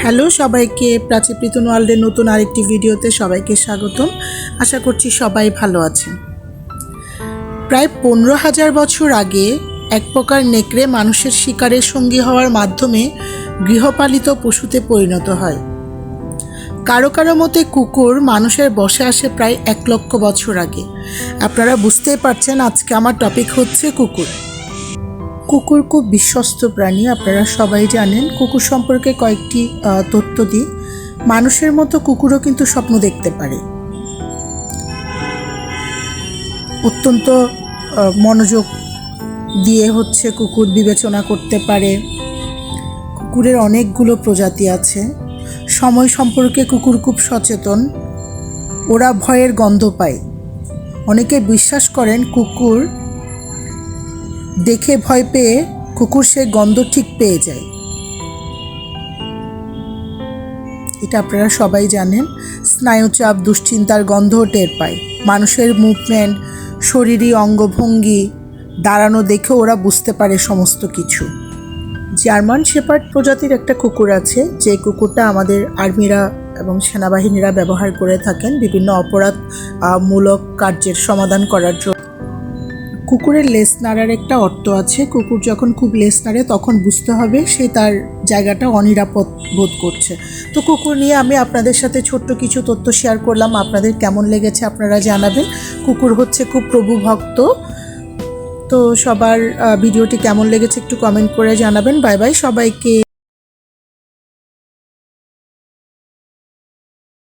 Hello সবাইকে, প্রাচী প্রীতন ওয়ার্ল্ডের নতুন আরেকটি ভিডিওতে সবাইকে স্বাগতম। আশা করছি সবাই ভালো আছেন। প্রায় 15,000 বছর আগে এক প্রকার নেকড়ে মানুষের শিকারের সঙ্গী হওয়ার মাধ্যমে গৃহপালিত পশুতে পরিণত হয়। কারো কারো মতে কুকুর মানুষের বশে আসে প্রায় 1 লক্ষ বছর আগে। আপনারা বুঝতেই পারছেন আজকে আমার টপিক হচ্ছে কুকুর। কুকুর খুব বিশ্বস্ত প্রাণী, আপনারা সবাই জানেন। কুকুর সম্পর্কে কয়েকটি তথ্য দিই। মানুষের মতো কুকুরও কিন্তু স্বপ্ন দেখতে পারে, অত্যন্ত মনোযোগ দিয়ে কুকুর বিবেচনা করতে পারে। কুকুরের অনেকগুলো প্রজাতি আছে। সময় সম্পর্কে কুকুর খুব সচেতন, ওরা ভয়ের গন্ধ পায়। অনেকে বিশ্বাস করেন কুকুর দেখে ভয় পেয়ে কুকুর সে গন্ধ ঠিক পেয়ে যায়। এটা আপনারা সবাই জানেন। স্নায়ুচাপ, দুশ্চিন্তার গন্ধও টের পায়। মানুষের মুভমেন্ট, শরীরী অঙ্গভঙ্গি, দাঁড়ানো দেখে ওরা বুঝতে পারে সমস্ত কিছু। জার্মান শেপার্ড প্রজাতির একটা কুকুর আছে, যে কুকুরটা আমাদের আর্মিরা এবং সেনাবাহিনীরা ব্যবহার করে থাকেন বিভিন্ন অপরাধমূলক কার্যের সমাধান করার জন্য। কুকুরের লেজ নাড়ার একটা অর্থ আছে। কুকুর যখন খুব লেজ নাড়ে তখন বুঝতে হবে সে তার জায়গাটা অনিরাপদ বোধ করছে। তো কুকুর নিয়ে আমি আপনাদের সাথে ছোট্ট কিছু তথ্য শেয়ার করলাম। আপনাদের কেমন লেগেছে আপনারা জানাবেন। কুকুর হচ্ছে খুব প্রভু ভক্ত। তো সবার ভিডিওটি কেমন লেগেছে একটু কমেন্ট করে জানাবেন। বাই বাই সবাইকে।